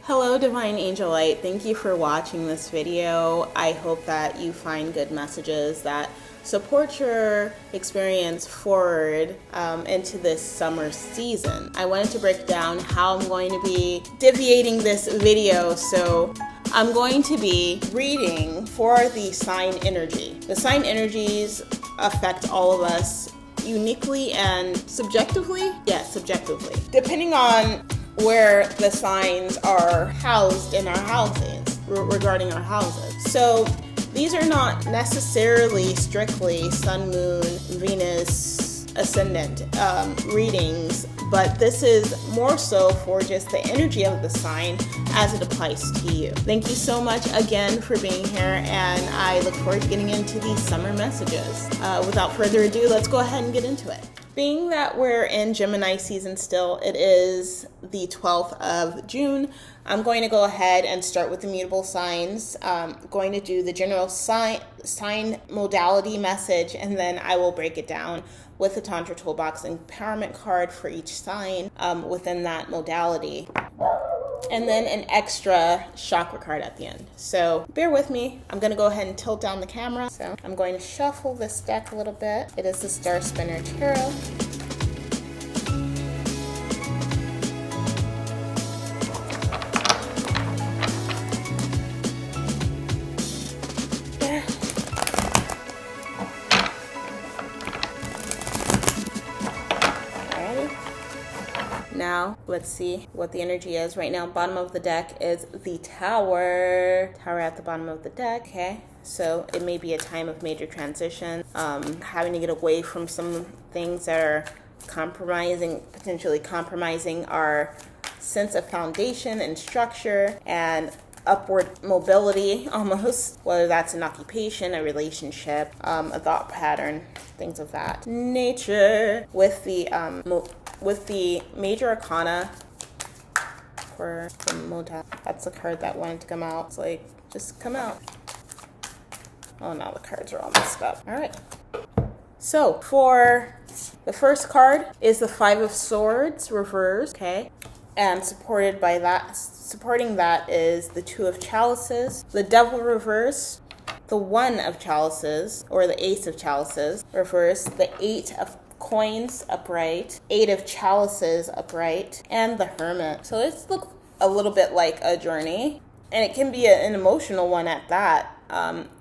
Hello, Divine Angel Light. Thank you for watching this video. I hope that you find good messages that support your experience forward into this summer season. I wanted to break down how I'm going to be deviating this video. So I'm going to be reading for the sign energy. The sign energies affect all of us uniquely and subjectively. Yes, subjectively. Depending on where the signs are housed in our houses, regarding our houses. So these are not necessarily strictly Sun, Moon, Venus, Ascendant readings, but this is more so for just the energy of the sign as it applies to you. Thank you so much again for being here, and I look forward to getting into these summer messages. Without further ado, let's go ahead and get into it. Being that we're in Gemini season still, it is the 12th of June. I'm going to go ahead and start with the mutable signs. I'm going to do the general sign modality message, and then I will break it down with the Tantra Toolbox empowerment card for each sign within that modality. And then an extra chakra card at the end. So bear with me. I'm going to go ahead and tilt down the camera. So I'm going to shuffle this deck a little bit. It is the Star Spinner Tarot. Now, let's see what the energy is. Right now, bottom of the deck is the Tower. Tower at the bottom of the deck, okay? So it may be a time of major transition, having to get away from some things that are potentially compromising our sense of foundation and structure and upward mobility almost, whether that's an occupation, a relationship, a thought pattern, things of that nature. With the major arcana for the Modality, that's the card that wanted to come out. It's like, just come out. Oh, now the cards are all messed up. All right. So for the first card is the Five of Swords reversed, okay? And supporting that is the Two of Chalices, the Devil reversed, the One of Chalices, or the Ace of Chalices reversed, the Eight of Coins upright, Eight of Chalices upright, and the Hermit. So this looks a little bit like a journey, and it can be an emotional one at that.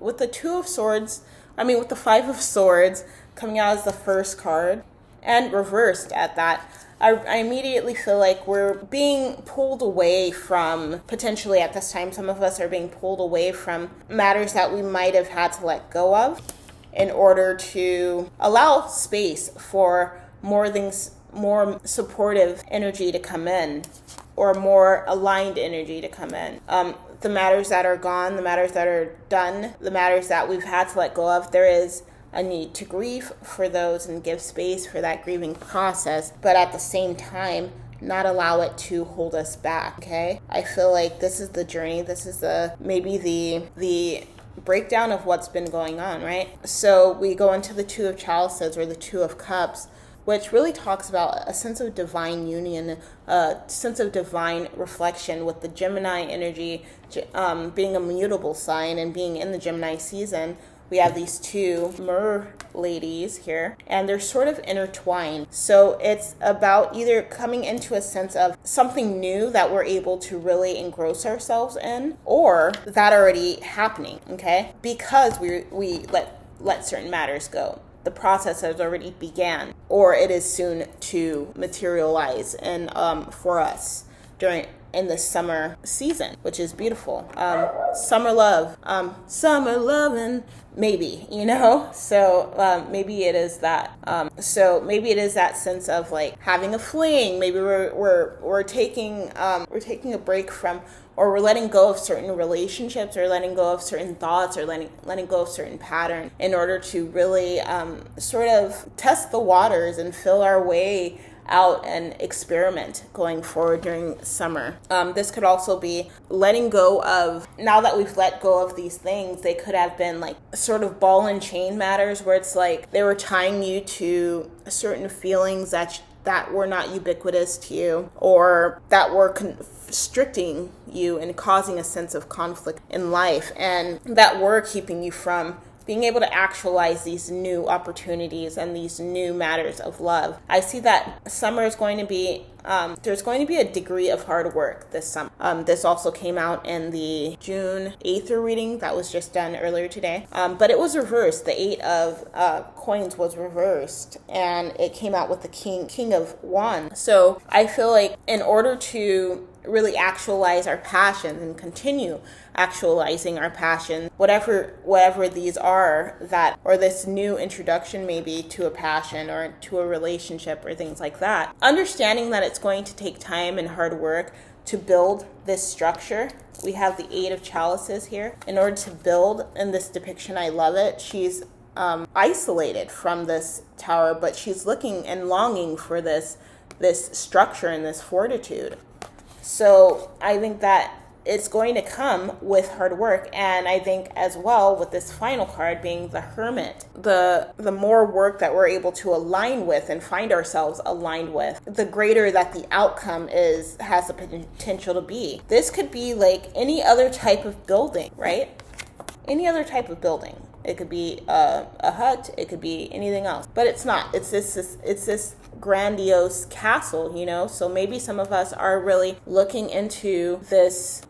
With the with the Five of Swords coming out as the first card and reversed at that, I immediately feel like we're being pulled away from, potentially at this time, some of us are being pulled away from matters that we might have had to let go of in order to allow space for more supportive energy to come in, or more aligned energy to come in. The matters that are gone, the matters that are done, the matters that we've had to let go of, there is a need to grieve for those and give space for that grieving process, but at the same time, not allow it to hold us back, okay? I feel like this is the journey, this is maybe the breakdown of what's been going on, right? So we go into the Two of Chalices, or the Two of Cups, which really talks about a sense of divine union, a sense of divine reflection, with the Gemini energy being a mutable sign and being in the Gemini season. We have these two mer ladies here, and they're sort of intertwined. So it's about either coming into a sense of something new that we're able to really engross ourselves in, or that already happening, okay? Because we let certain matters go. The process has already began, or it is soon to materialize, and for us in the summer season, which is beautiful. Summer love, and maybe, so maybe it is that. So maybe it is that sense of like having a fling. Maybe we're taking a break from, or we're letting go of certain relationships, or letting go of certain thoughts, or letting go of certain patterns in order to really sort of test the waters and feel our way out and experiment going forward during summer. This could also be letting go of, now that we've let go of these things, they could have been like sort of ball and chain matters, where it's like they were tying you to certain feelings that that were not ubiquitous to you, or that were constricting you and causing a sense of conflict in life, and that were keeping you from being able to actualize these new opportunities and these new matters of love. I see that summer is going to be, there's going to be a degree of hard work this summer. This also came out in the June 8th reading that was just done earlier today. But it was reversed. The 8 of coins was reversed, and it came out with the King of Wands. So I feel like in order to really actualize our passions and continue actualizing our passion, whatever these are, that, or this new introduction maybe to a passion or to a relationship or things like that, understanding that it's going to take time and hard work to build this structure. We have the 8 of Chalices here. In order to build in this depiction, I love it. She's isolated from this tower, but she's looking and longing for this structure and this fortitude. So I think that it's going to come with hard work. And I think as well with this final card being the Hermit, the more work that we're able to align with and find ourselves aligned with, the greater that the outcome has the potential to be. This could be like any other type of building, right? Any other type of building. It could be a hut. It could be anything else. But it's not. It's this grandiose castle, you know? So maybe some of us are really looking into this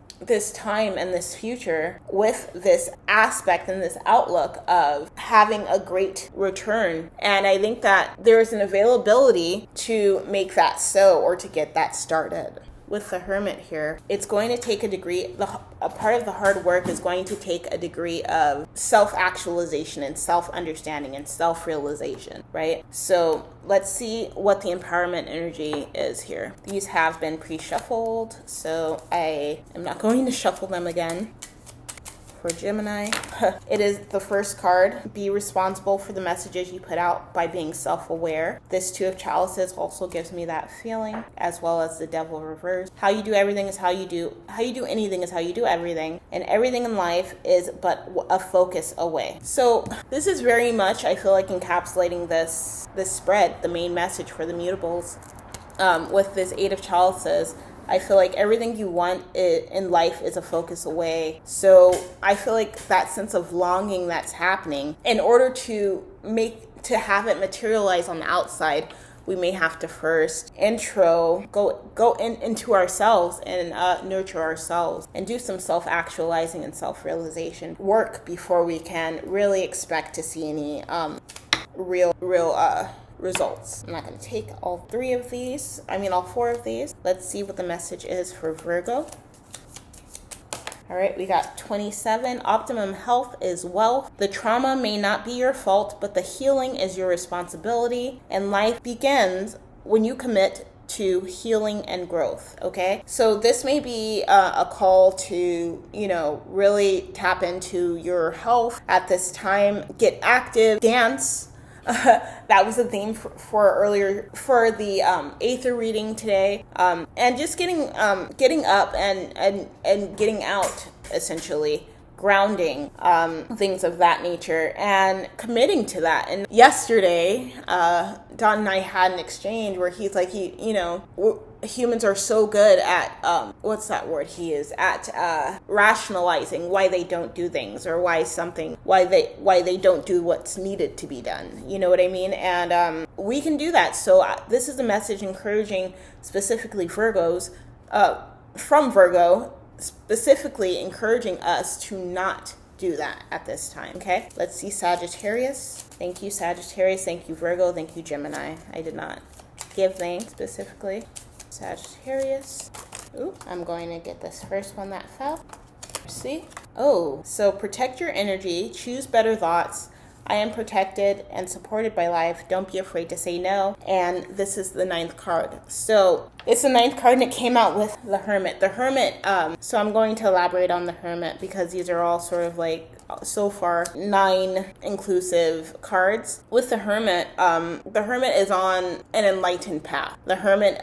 time and this future with this aspect and this outlook of having a great return. And I think that there is an availability to make that so, or to get that started. With the Hermit here, it's going to take a part of the hard work is going to take a degree of self-actualization and self-understanding and self-realization, right? So let's see what the empowerment energy is here. These have been pre-shuffled, so I am not going to shuffle them again. For Gemini, it is the first card. Be responsible for the messages you put out by being self-aware. This 2 of Chalices also gives me that feeling, as well as the Devil reversed. How you do everything is how you do anything is how you do everything, and everything in life is but a focus away. So this is very much, I feel like, encapsulating this spread, the main message for the mutables. With this 8 of Chalices, I feel like everything you want in life is a focus away. So I feel like that sense of longing that's happening, in order to have it materialize on the outside, we may have to first go into ourselves and nurture ourselves and do some self-actualizing and self-realization work before we can really expect to see any real results. I'm not going to take all 4 of these. Let's see what the message is for Virgo. All right, we got 27. Optimum health is wealth. The trauma may not be your fault, but the healing is your responsibility, and life begins when you commit to healing and growth. Okay, so this may be a call to, really tap into your health at this time. Get active, dance. That was the theme for the 8th reading today, and just getting up and getting out, essentially grounding, things of that nature, and committing to that. And yesterday, Don and I had an exchange where he's like, humans are so good at what's that word he is at rationalizing why they don't do things, or why they don't do what's needed to be done. You know what I mean? And we can do that. So this is a message encouraging specifically Virgos, from Virgo, specifically encouraging us to not do that at this time. Okay, let's see Sagittarius. Thank you, Sagittarius. Thank you, Virgo. Thank you, Gemini. I did not give names specifically. Sagittarius. Ooh, I'm going to get this first one that fell. See? Oh, so protect your energy, choose better thoughts. I am protected and supported by life. Don't be afraid to say no. And this is the 9th card. So it's the 9th card, and it came out with the Hermit. The Hermit, so I'm going to elaborate on the Hermit because these are all sort of like, so far, 9 inclusive cards. With the Hermit is on an enlightened path. The Hermit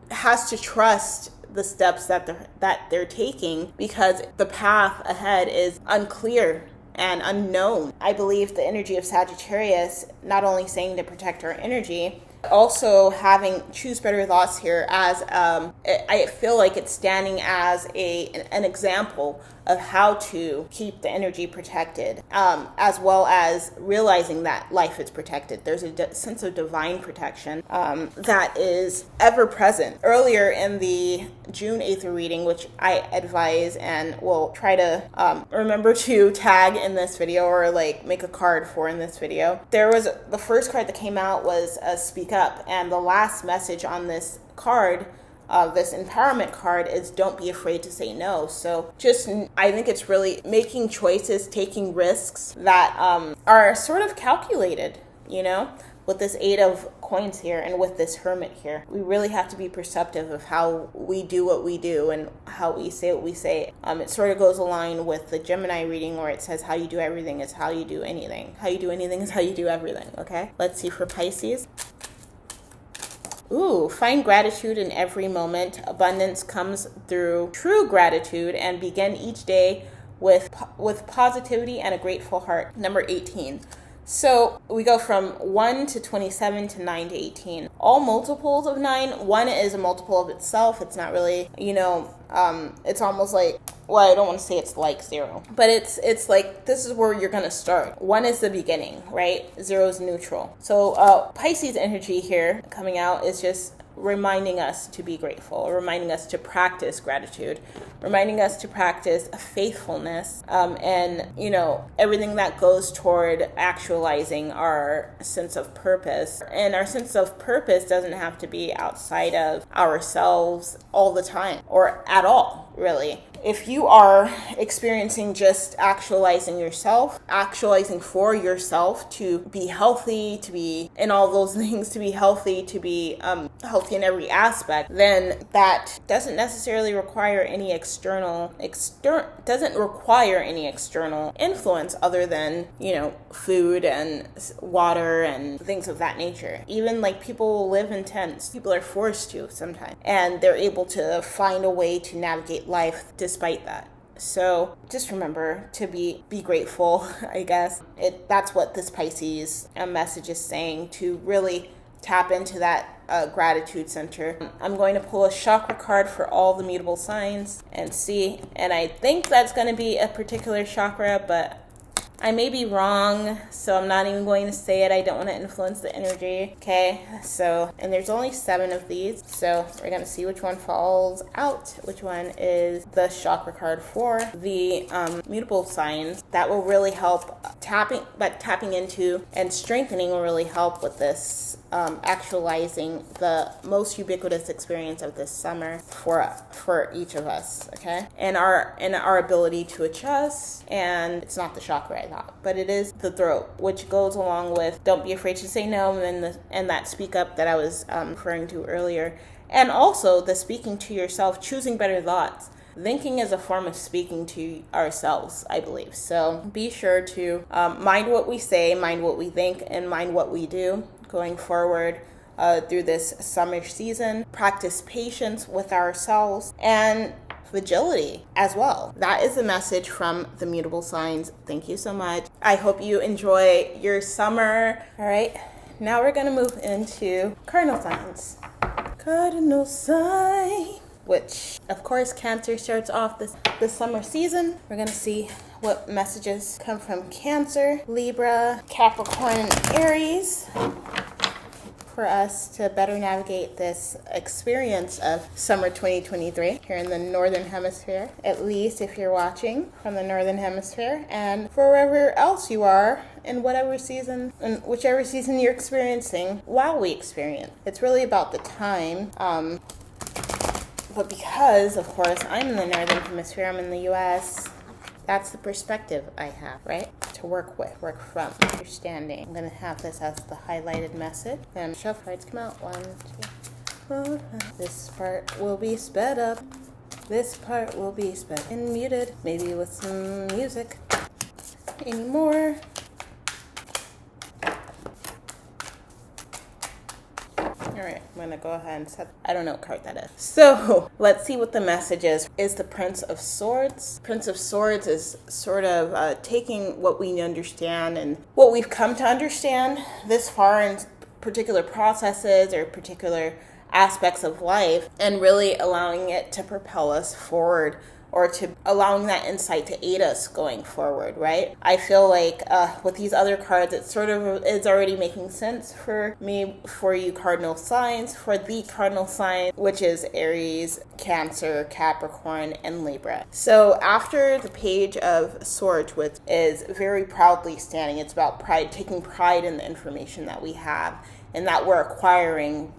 has to trust the steps that they're taking, because the path ahead is unclear and unknown. I believe the energy of Sagittarius, not only saying to protect our energy, Also having choose better thoughts here as I feel like it's standing as an example of how to keep the energy protected, as well as realizing that life is protected. There's a sense of divine protection that is ever present. Earlier in the June 8th reading, which I advise and will try to remember to tag in this video or like make a card for in this video, there was the first card that came out was Speak Up, and the last message on this card, this empowerment card, is don't be afraid to say no. So just, I think it's really making choices, taking risks that are sort of calculated, you know, with this 8 of coins here and with this hermit here. We really have to be perceptive of how we do what we do and how we say what we say. It sort of goes along with the Gemini reading where it says how you do everything is how you do anything. How you do anything is how you do everything, okay? Let's see for Pisces. Ooh, find gratitude in every moment. Abundance comes through true gratitude, and begin each day with positivity and a grateful heart. Number 18. So we go from 1 to 27 to 9 to 18. All multiples of 9. 1 is a multiple of itself. It's not really, you know, it's almost like, well, I don't want to say it's like 0, but it's like this is where you're going to start. 1 is the beginning, right? 0 is neutral. So Pisces energy here coming out is just reminding us to be grateful, reminding us to practice gratitude, reminding us to practice faithfulness, and, you know, everything that goes toward actualizing our sense of purpose. And our sense of purpose doesn't have to be outside of ourselves all the time or at all, really. If you are experiencing just actualizing yourself, actualizing for yourself to be healthy, to be in all those things, to be healthy, to be healthy in every aspect, then that doesn't necessarily require any doesn't require any external influence other than, you know, food and water and things of that nature. Even like people live in tents. People are forced to sometimes, and they're able to find a way to navigate life despite that. So just remember to be grateful, I guess. That's what this Pisces message is saying, to really tap into that gratitude center. I'm going to pull a chakra card for all the mutable signs and see, and I think that's going to be a particular chakra, but I may be wrong, so I'm not even going to say it. I don't want to influence the energy. Okay, so, and there's only 7 of these, so we're going to see which one falls out. Which one is the chakra card for the mutable signs. That will really help. Tapping into and strengthening will really help with this actualizing the most ubiquitous experience of this summer for each of us, okay? And our ability to adjust. And it's not the chakra, I thought, but it is the throat, which goes along with don't be afraid to say no, and that speak up that I was referring to earlier. And also the speaking to yourself, choosing better thoughts. Thinking is a form of speaking to ourselves, I believe. So be sure to mind what we say, mind what we think, and mind what we do going forward through this summer season. Practice patience with ourselves and fragility as well. That is the message from the mutable signs. Thank you so much. I hope you enjoy your summer. All right, now we're going to move into cardinal signs. Cardinal sign, which of course Cancer starts off this summer season. We're going to see what messages come from Cancer, Libra, Capricorn, and Aries for us to better navigate this experience of summer 2023 here in the Northern Hemisphere, at least if you're watching from the Northern Hemisphere, and for wherever else you are in whatever season, and whichever season you're experiencing while we experience. It's really about the time, but because, of course, I'm in the Northern Hemisphere, I'm in the U.S., that's the perspective I have, right? To work with, work from, understanding. I'm going to have this as the highlighted message. And shuffle cards come out. 1, 2, 4, 5. This part will be sped up. This part will be sped and muted. Maybe with some music. Any more? Alright, I'm going to go ahead and set, I don't know what card that is. So, let's see what the message is the Prince of Swords. Prince of Swords is sort of taking what we understand and what we've come to understand this far and particular processes or particular aspects of life, and really allowing it to propel us forward, or to allowing that insight to aid us going forward, right? I feel like with these other cards, it sort of is already making sense for me, for you cardinal signs, for the cardinal sign, which is Aries, Cancer, Capricorn, and Libra. So after the Page of Swords, which is very proudly standing, it's about pride, taking pride in the information that we have and that we're acquiring.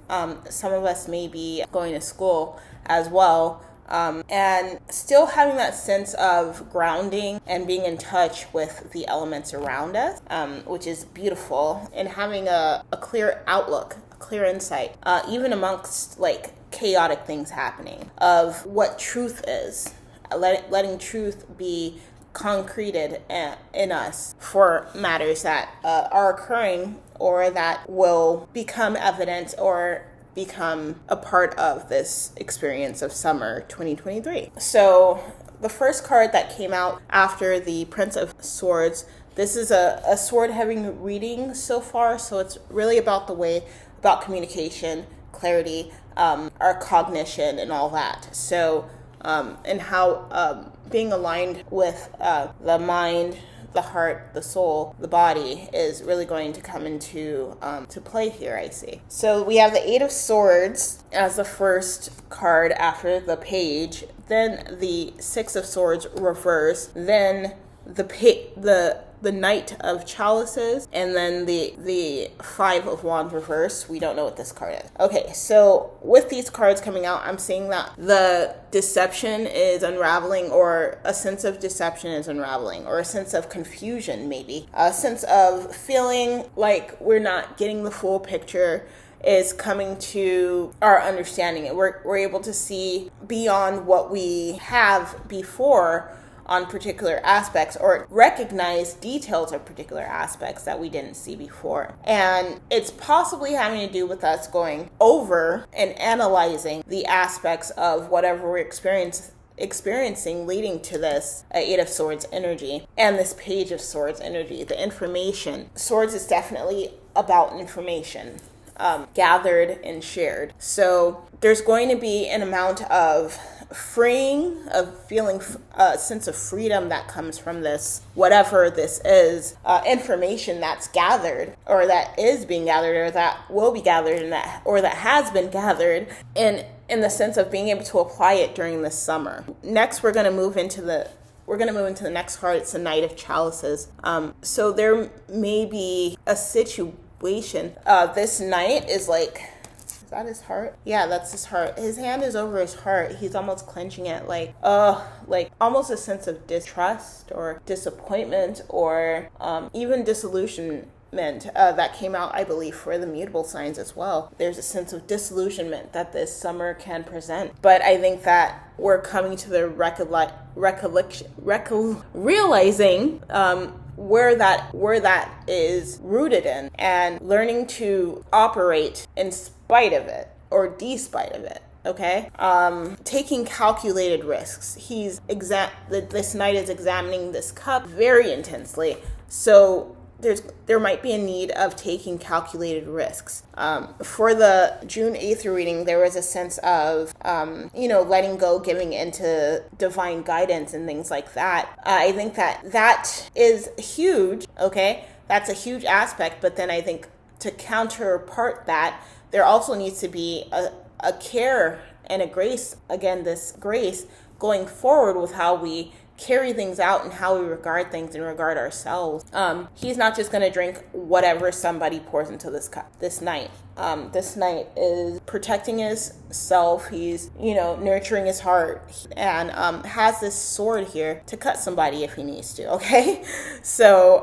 Some of us may be going to school as well, and still having that sense of grounding and being in touch with the elements around us, which is beautiful, and having a clear outlook, a clear insight, even amongst like chaotic things happening, of what truth is, letting truth be concreted in us for matters that are occurring or that will become evident or become a part of this experience of summer 2023. So the first card that came out after the Prince of Swords, this is a sword heavy reading so far, so it's really about about communication, clarity, our cognition and all that. So and how being aligned with the mind, the heart, the soul, the body is really going to come into to play here, I see. So we have the Eight of Swords as the first card after the page, then the Six of Swords reverse, then the Knight of Chalices, and then the Five of Wands reverse. We don't know what this card is. Okay, so with these cards coming out, I'm seeing that the deception is unraveling, or a sense of deception is unraveling, or a sense of confusion, maybe. A sense of feeling like we're not getting the full picture is coming to our understanding. We're able to see beyond what we have before on particular aspects, or recognize details of particular aspects that we didn't see before. And it's possibly having to do with us going over and analyzing the aspects of whatever we're experiencing leading to this Eight of Swords energy and this Page of Swords energy, the information. Swords is definitely about information, gathered and shared. So there's going to be an amount of freeing, of feeling a sense of freedom that comes from this, whatever this is, information that's gathered, or that is being gathered, or that will be gathered, and that has been gathered, in the sense of being able to apply it during this summer. Next, we're going to move into the next card. It's the Knight of Chalices. So there may be a situation. This knight is like, is that his heart? Yeah, that's his heart. His hand is over his heart. He's almost clenching it, like almost a sense of distrust or disappointment, or even disillusionment. That came out, I believe, for the mutable signs as well. There's a sense of disillusionment that this summer can present. But I think that we're coming to the realizing where that is rooted in, and learning to operate in spite of it, or despite of it. Okay, taking calculated risks. This knight is examining this cup very intensely. So there might be a need of taking calculated risks. For the June 8th reading, there was a sense of, letting go, giving into divine guidance and things like that. I think that is huge, okay? That's a huge aspect, but then I think to counterpart that, there also needs to be a care and a grace, again, this grace going forward with how we carry things out and how we regard things and regard ourselves. He's not just going to drink whatever somebody pours into this cup. This knight is protecting his self. He's, nurturing his heart, and has this sword here to cut somebody if he needs to. Okay, so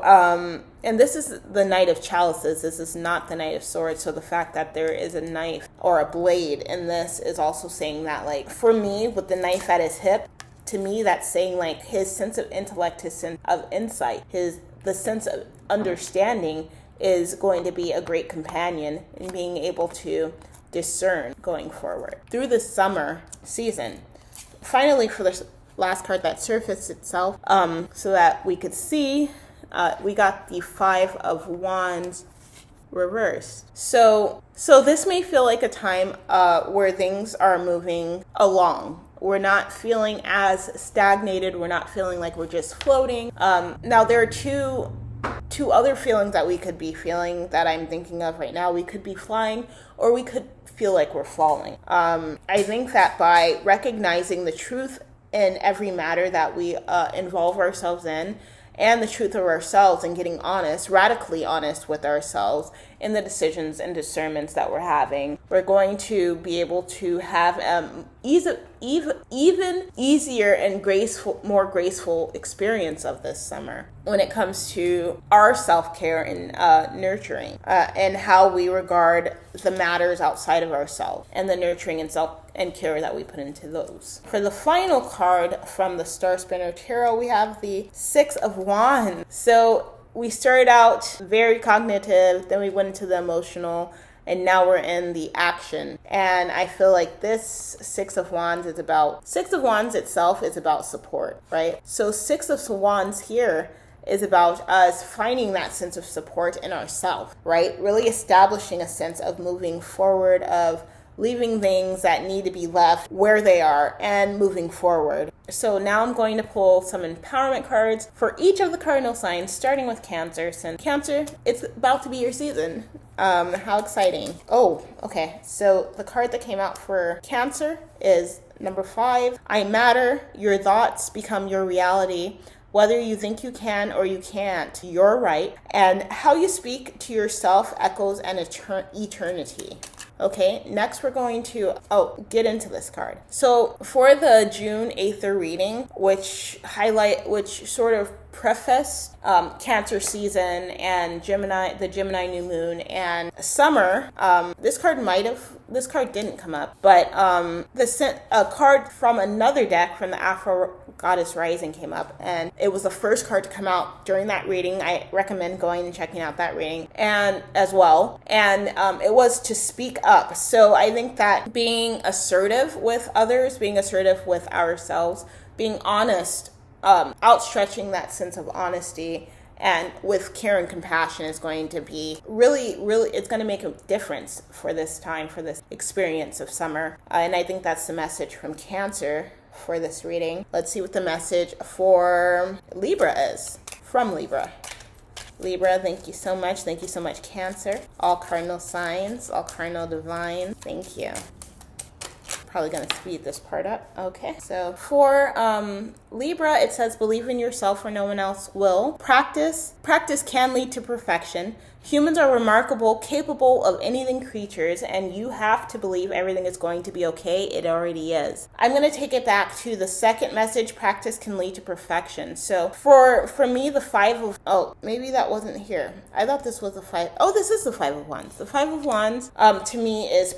and this is the Knight of Chalices. This is not the Knight of Swords. So the fact that there is a knife or a blade in this is also saying that, like, for me, with the knife at his hip, to me, that's saying, like, his sense of intellect, his sense of insight, the sense of understanding is going to be a great companion in being able to discern going forward through the summer season. Finally, for the last card that surfaced itself, so that we could see, we got the Five of Wands reversed. So this may feel like a time where things are moving along. We're not feeling as stagnated. We're not feeling like we're just floating. Now, there are two other feelings that we could be feeling that I'm thinking of right now. We could be flying, or we could feel like we're falling. I think that by recognizing the truth in every matter that we involve ourselves in, and the truth of ourselves, and getting honest, radically honest with ourselves in the decisions and discernments that we're having, we're going to be able to have even easier and more graceful experience of this summer when it comes to our self-care and nurturing, and how we regard the matters outside of ourselves, and the nurturing and care that we put into those. For the final card from the Star Spinner Tarot, we have the Six of Wands. So we started out very cognitive, then we went into the emotional, and now we're in the action. And I feel like this Six of Wands itself is about support, right? So Six of Wands here is about us finding that sense of support in ourselves, right? Really establishing a sense of moving forward, of leaving things that need to be left where they are and moving forward. So now I'm going to pull some empowerment cards for each of the cardinal signs, starting with Cancer. Since Cancer, it's about to be your season. How exciting. Oh, okay. So the card that came out for Cancer is number 5. I matter. Your thoughts become your reality. Whether you think you can or you can't, you're right. And how you speak to yourself echoes an eternity. Okay, next we're going to get into this card. So for the June 8th reading, which sort of prefaced Cancer season and the Gemini new moon and summer, this card didn't come up, but a card from another deck from the Afro Goddess Rising came up, and it was the first card to come out during that reading. I recommend going and checking out that reading and as well. And it was to speak up. So I think that being assertive with others, being assertive with ourselves, being honest, outstretching that sense of honesty and with care and compassion is going to be really, it's going to make a difference for this time, for this experience of summer. And I think that's the message from Cancer for this reading. Let's see what the message for Libra is from Libra. Libra, thank you so much. Thank you so much, Cancer. All cardinal signs, all cardinal divine. Thank you. Probably going to speed this part up. Okay, so for Libra, it says, believe in yourself or no one else will. Practice can lead to perfection. Humans are remarkable, capable of anything creatures, and you have to believe everything is going to be okay. It already is. I'm going to take it back to the second message. Practice can lead to perfection. So for me, the maybe that wasn't here. I thought this was the 5. Oh, this is the 5 of Wands. The 5 of Wands to me is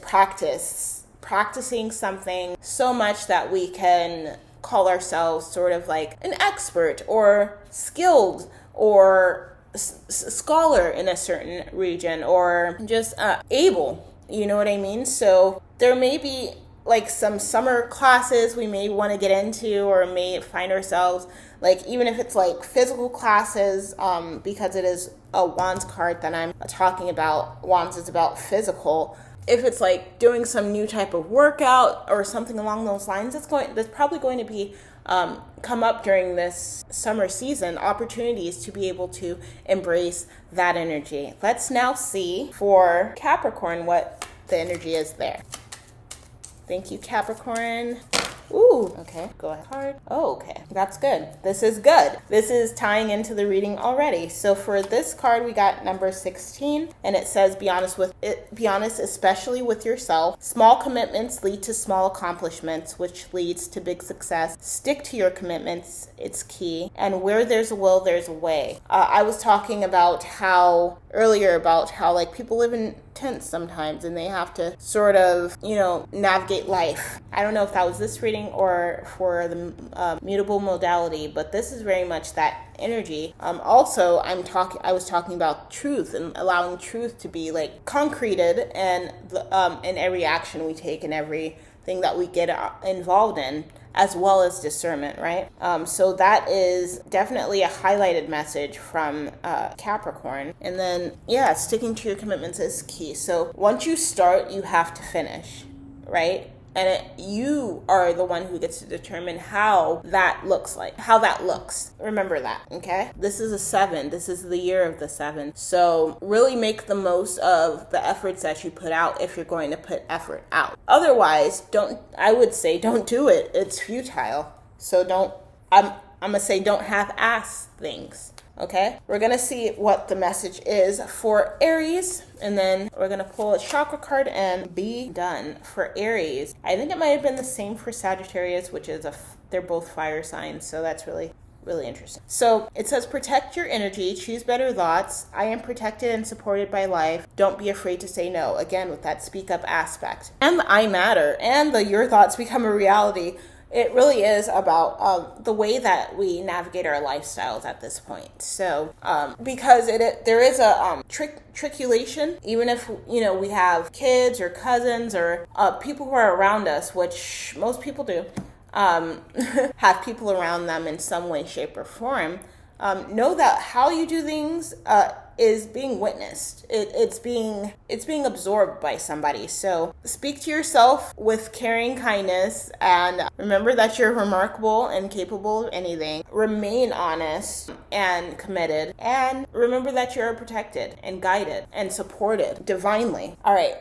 practicing something so much that we can call ourselves sort of like an expert or skilled or scholar in a certain region, or just able, you know what I mean? So there may be like some summer classes we may want to get into, or may find ourselves like, even if it's like physical classes, because it is a Wands card that I'm talking about. Wands is about physical. If it's like doing some new type of workout or something along those lines, that's probably going to be come up during this summer season, opportunities to be able to embrace that energy. Let's now see for Capricorn what the energy is there. Thank you, Capricorn. Ooh, okay, go ahead. Card. Oh, okay, that's good. This is good. This is tying into the reading already. So for this card, we got number 16, and it says, be honest, especially with yourself. Small commitments lead to small accomplishments, which leads to big success. Stick to your commitments. It's key. And where there's a will, there's a way. I was talking about earlier about how like people live in tents sometimes, and they have to sort of, navigate life. I don't know if that was this reading or for the mutable modality, but this is very much that energy. Also, I was talking about truth and allowing truth to be like concreted and in every action we take and everything that we get involved in as well as discernment, right? So that is definitely a highlighted message from Capricorn. And then, yeah, sticking to your commitments is key. So once you start, you have to finish, right? And you are the one who gets to determine how that looks like, how that looks. Remember that, okay? This is a 7. This is the year of the 7. So really make the most of the efforts that you put out if you're going to put effort out. Otherwise, I would say don't do it. It's futile. So I'm going to say don't half-ass things. Okay, we're going to see what the message is for Aries, and then we're going to pull a chakra card and be done. For Aries, I think it might have been the same for Sagittarius, which is they're both fire signs, so that's really interesting. So it says, protect your energy, choose better thoughts. I am protected and supported by life. Don't be afraid to say no. Again, with that speak up aspect. And the I matter and the your thoughts become a reality. It really is about the way that we navigate our lifestyles at this point. So, because there is a triculation, even if, we have kids or cousins or people who are around us, which most people do, have people around them in some way, shape, or form. Know that how you do things is being witnessed. It's being absorbed by somebody. So speak to yourself with caring kindness, and remember that you're remarkable and capable of anything. Remain honest and committed, and remember that you're protected and guided and supported divinely. All right.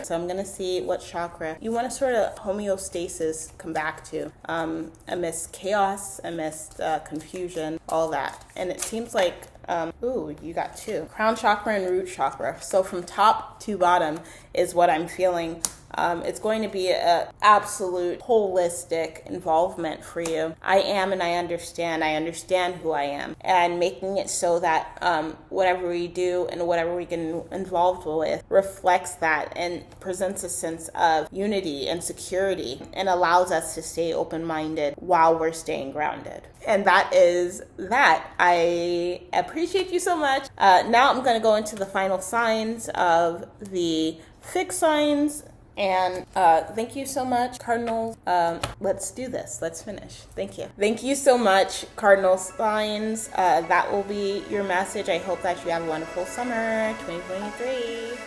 So I'm gonna see what chakra you want to sort of homeostasis come back to amidst chaos, amidst confusion, all that. And it seems like you got 2. Crown chakra and root chakra. So from top to bottom is what I'm feeling. It's going to be an absolute holistic involvement for you. I am and I understand. I understand who I am. And making it so that whatever we do and whatever we get involved with reflects that and presents a sense of unity and security and allows us to stay open-minded while we're staying grounded. And that is that. I appreciate you so much. Now I'm going to go into the final signs of the fixed signs. And thank you so much, Cardinals. Let's do this. Let's finish. Thank you. Thank you so much, Cardinal signs. That will be your message. I hope that you have a wonderful summer 2023.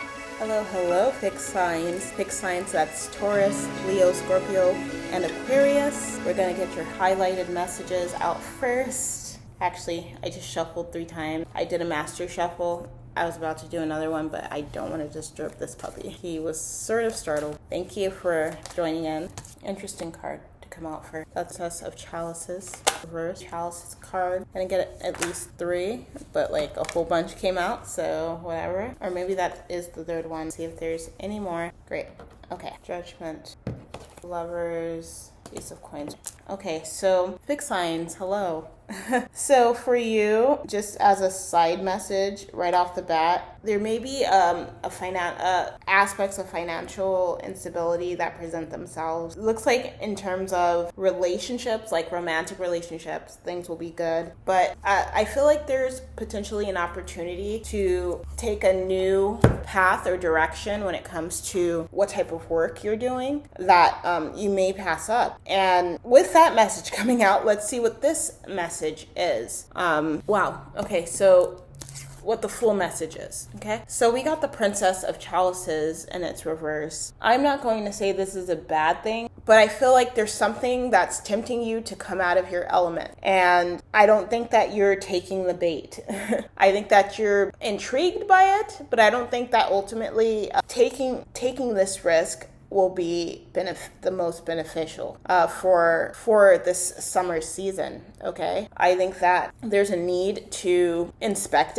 Hello, fixed signs. Fixed signs, that's Taurus, Leo, Scorpio, and Aquarius. We're going to get your highlighted messages out first. Actually, I just shuffled 3 times. I did a master shuffle. I was about to do another one, but I don't want to disturb this puppy. He was sort of startled. Thank you for joining in. Interesting card to come out for. That's us of Chalices. Reverse Chalices card. I'm gonna get at least 3, but like a whole bunch came out, so whatever. Or maybe that is the 3rd one. See if there's any more. Great. Okay. Judgment. Lovers. Ace of Coins. Okay, so fixed signs. Hello. So for you, just as a side message right off the bat, there may be aspects of financial instability that present themselves. It looks like in terms of relationships, like romantic relationships, things will be good. But I feel like there's potentially an opportunity to take a new path or direction when it comes to what type of work you're doing that you may pass up. And with that message coming out, let's see what this message is. Wow. Okay, so what the full message is. Okay, so we got the Princess of Chalices and it's reverse. I'm not going to say this is a bad thing, but I feel like there's something that's tempting you to come out of your element. And I don't think that you're taking the bait. I think that you're intrigued by it, but I don't think that ultimately taking this risk will be the most beneficial for this summer season, okay? I think that there's a need to inspect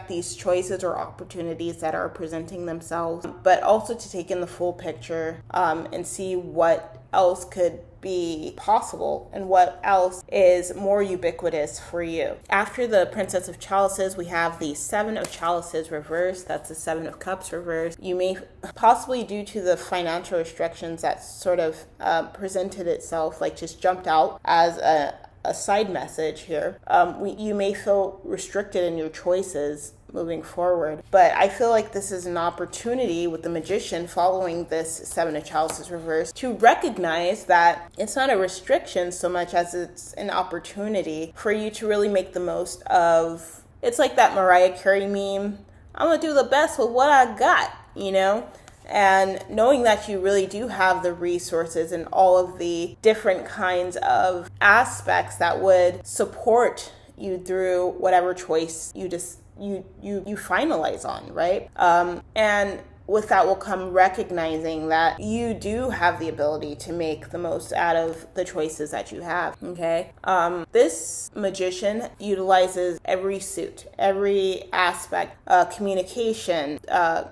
these choices or opportunities that are presenting themselves, but also to take in the full picture and see what else could be possible and what else is more ubiquitous for you. After the Princess of Chalices, we have the Seven of Chalices reversed. That's the Seven of Cups reversed. You may possibly, due to the financial restrictions that sort of presented itself, like just jumped out as a side message here, you may feel restricted in your choices moving forward. But I feel like this is an opportunity with the Magician following this Seven of Chalices reverse to recognize that it's not a restriction so much as it's an opportunity for you to really make the most of. It's like that Mariah Carey meme, I'm gonna do the best with what I got, you know? And knowing that you really do have the resources and all of the different kinds of aspects that would support you through whatever choice you finalize on, right? And with that will come recognizing that you do have the ability to make the most out of the choices that you have, okay? This Magician utilizes every suit, every aspect, communication,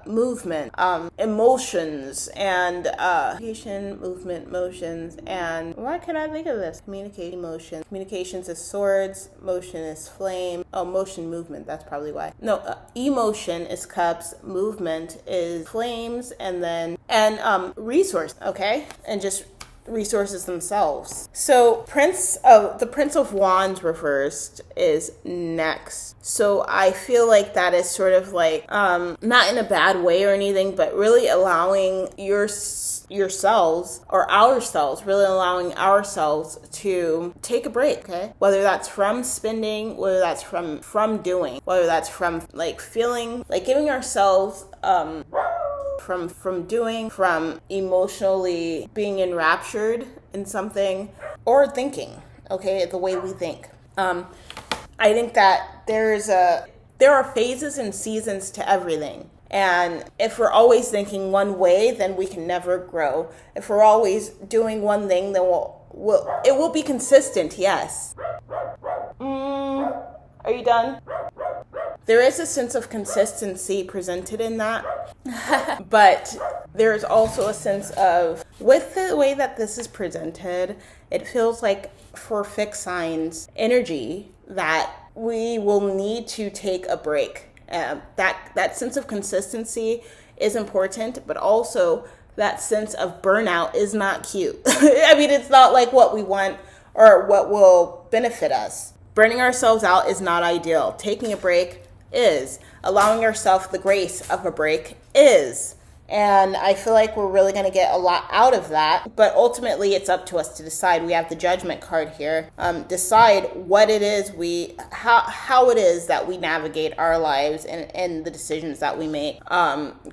movement, emotions, and movement, motions, and why can I think of this? Communication, emotion. Communications is swords, motion is flame. Oh, motion, movement, that's probably why. No, emotion is cups, movement is flames, and then resource, okay, and just resources themselves. So the Prince of Wands reversed is next. So I feel like that is sort of like not in a bad way or anything, but really allowing yourselves or ourselves, really allowing ourselves to take a break, okay? Whether that's from spending, whether that's from doing, whether that's from like feeling, like giving ourselves from doing, from emotionally being enraptured in something, or thinking, okay, the way we think. I think that there are phases and seasons to everything. And if we're always thinking one way, then we can never grow. If we're always doing one thing, then it will be consistent, yes. Are you done? There is a sense of consistency presented in that, but there's also a sense of, with the way that this is presented, it feels like for fixed signs energy that we will need to take a break. That sense of consistency is important, but also that sense of burnout is not cute. I mean, it's not like what we want or what will benefit us. Burning ourselves out is not ideal. Taking a break is. Allowing ourselves the grace of a break is. And I feel like we're really going to get a lot out of that. But ultimately, it's up to us to decide. We have the Judgment card here. Decide what it is how it is that we navigate our lives and the decisions that we make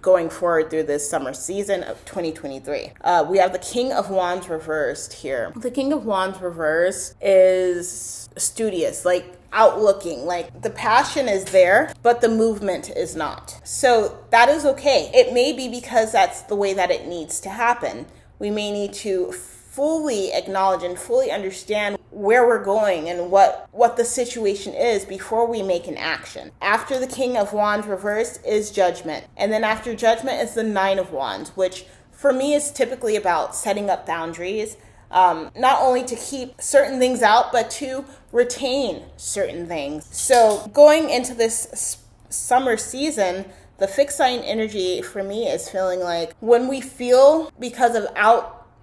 going forward through this summer season of 2023. We have the King of Wands reversed here. The King of Wands reversed is studious, like outlooking, like the passion is there, but the movement is not. So that is okay. It may be because that's the way that it needs to happen. We may need to fully acknowledge and fully understand where we're going and what the situation is before we make an action. After the King of Wands reversed is Judgment. And then after Judgment is the Nine of Wands, which for me is typically about setting up boundaries. Not only to keep certain things out, but to retain certain things. So going into this summer season, the fixed sign energy for me is feeling like when we feel because of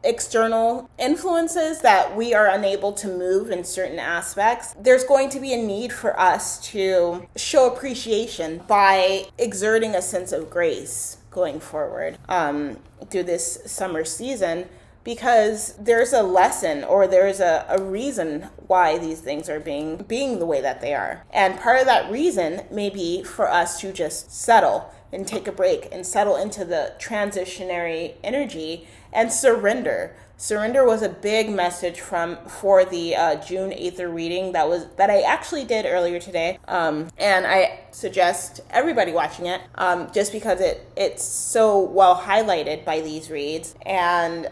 external influences that we are unable to move in certain aspects, there's going to be a need for us to show appreciation by exerting a sense of grace going forward through this summer season. Because there's a lesson or there's a reason why these things are being the way that they are. And part of that reason may be for us to just settle and take a break and settle into the transitionary energy and surrender. Surrender was a big message for the June 8th reading that I actually did earlier today. And I suggest everybody watching it just because it's so well highlighted by these reads. And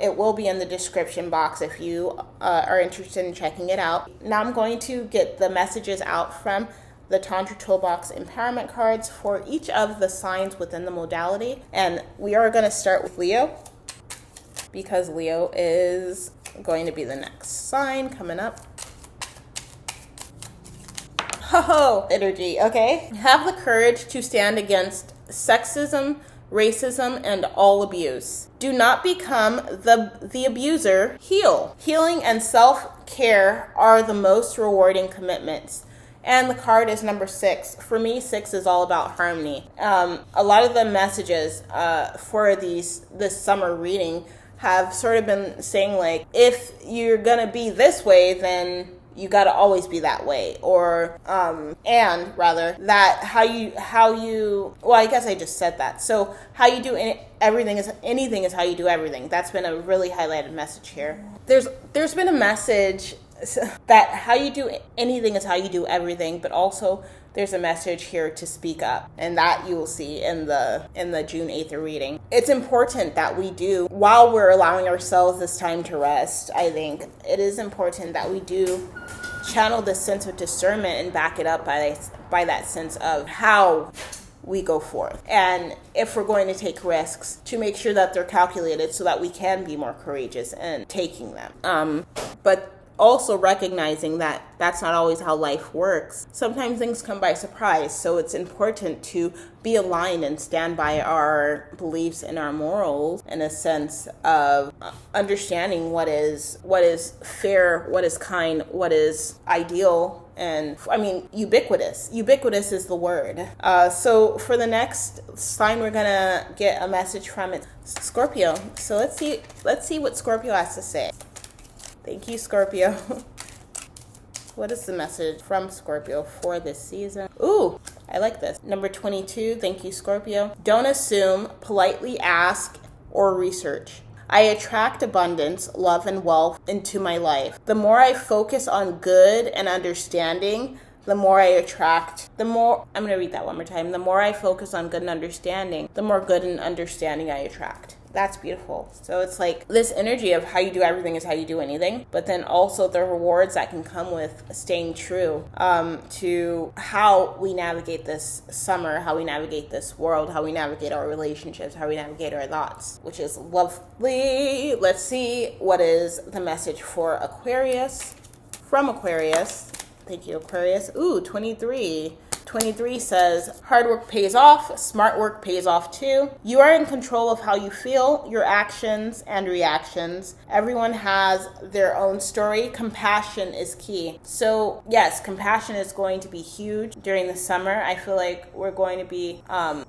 it will be in the description box if you are interested in checking it out. Now I'm going to get the messages out from the Tantra Toolbox Empowerment cards for each of the signs within the modality. And we are going to start with Leo, because Leo is going to be the next sign coming up. Ho-ho! Energy, okay? Have the courage to stand against sexism, racism, and all abuse. Do not become the abuser. Heal. Healing and self-care are the most rewarding commitments. And the card is number 6. For me, 6 is all about harmony. A lot of the messages for this summer reading have sort of been saying, like, if you're gonna be this way, then you gotta always be that way, or and rather that how you well, I guess I just said that. So how you do anything is how you do everything. That's been a really highlighted message here. There's been a message that how you do anything is how you do everything, but also there's a message here to speak up, and that you will see in the June 8th reading. It's important that we do, while we're allowing ourselves this time to rest, I think it is important that we do channel this sense of discernment and back it up by that sense of how we go forth. And if we're going to take risks, to make sure that they're calculated so that we can be more courageous in taking them. But also recognizing that that's not always how life works. Sometimes things come by surprise, so it's important to be aligned and stand by our beliefs and our morals in a sense of understanding what is fair, what is kind, what is ideal, and I mean ubiquitous. Ubiquitous is the word. So for the next sign, we're gonna get a message from it, Scorpio. So let's see what Scorpio has to say. Thank you, Scorpio. What is the message from Scorpio for this season? Ooh, I like this. Number 22, thank you, Scorpio. Don't assume, politely ask or research. I attract abundance, love, and wealth into my life. The more I focus on good and understanding, the more I attract. I'm going to read that one more time. The more I focus on good and understanding, the more good and understanding I attract. That's beautiful. So it's like this energy of how you do everything is how you do anything, but then also the rewards that can come with staying true to how we navigate this summer, how we navigate this world, how we navigate our relationships, how we navigate our thoughts, which is lovely. Let's see what is the message for Aquarius. From Aquarius. Thank you, Aquarius. Ooh, 23. 23 says, hard work pays off, smart work pays off too. You are in control of how you feel, your actions and reactions. Everyone has their own story. Compassion is key. So yes, compassion is going to be huge during the summer. I feel like we're going to be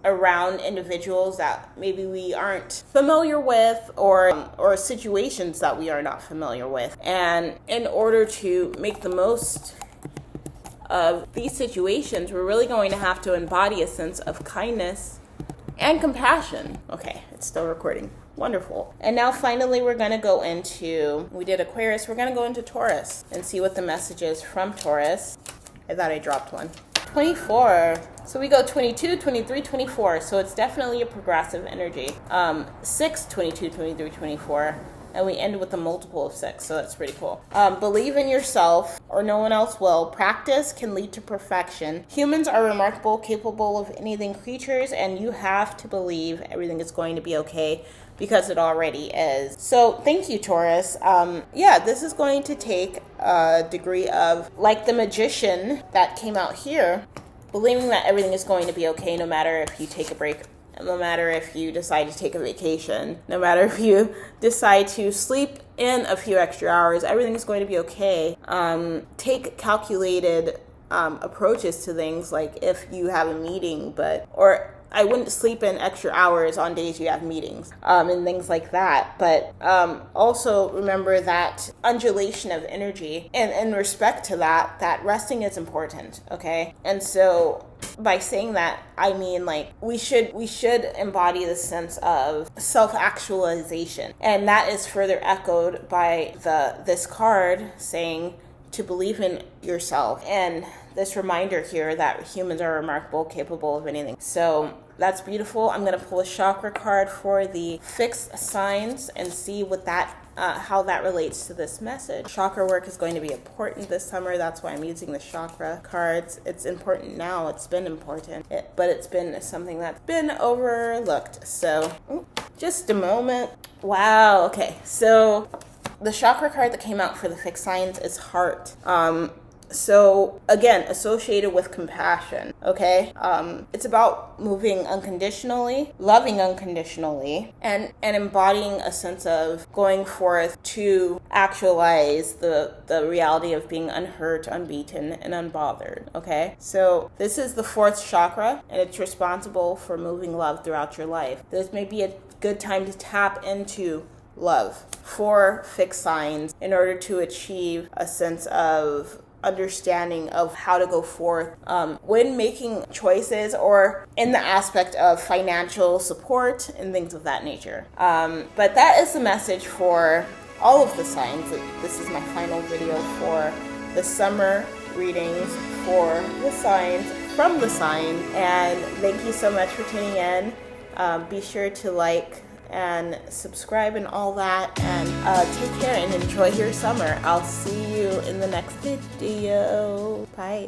around individuals that maybe we aren't familiar with, or situations that we are not familiar with. And in order to make the most of these situations, we're really going to have to embody a sense of kindness and compassion. Okay, it's still recording. Wonderful. And now finally we did Aquarius, we're going to go into Taurus and see what the message is from Taurus. I thought I dropped one. 24. So we go 22, 23, 24. So it's definitely a progressive energy. 6, 22, 23, 24. And we end with a multiple of 6, so that's pretty cool. Believe in yourself, or no one else will. Practice can lead to perfection. Humans are remarkable, capable of anything creatures, and you have to believe everything is going to be okay, because it already is. So thank you, Taurus. This is going to take a degree of, like the magician that came out here, believing that everything is going to be okay, no matter if you take a break, no matter if you decide to take a vacation, no matter if you decide to sleep in a few extra hours, everything is going to be okay. Take calculated approaches to things, like if you have a meeting, or I wouldn't sleep in extra hours on days you have meetings, and things like that. But also remember that undulation of energy, and in respect to that resting is important, okay? And so by saying that, I mean, like, we should embody the sense of self-actualization. And that is further echoed by this card saying to believe in yourself, and this reminder here that humans are remarkable, capable of anything. So that's beautiful. I'm going to pull a chakra card for the fixed signs and see what how that relates to this message. Chakra work is going to be important this summer. That's why I'm using the chakra cards. It's important now. It's been important, but it's been something that's been overlooked. So just a moment. Wow. Okay. So the chakra card that came out for the fixed signs is heart. So again, associated with compassion, okay? It's about moving unconditionally, loving unconditionally, and embodying a sense of going forth to actualize the reality of being unhurt, unbeaten, and unbothered, okay? So this is the fourth chakra, and it's responsible for moving love throughout your life. This may be a good time to tap into love for fixed signs in order to achieve a sense of understanding of how to go forth when making choices, or in the aspect of financial support and things of that nature. But that is the message for all of the signs. This is my final video for the summer readings for the signs from the sign. And thank you so much for tuning in. Be sure to like and subscribe and all that, and take care and enjoy your summer. I'll see you in the next video. Bye.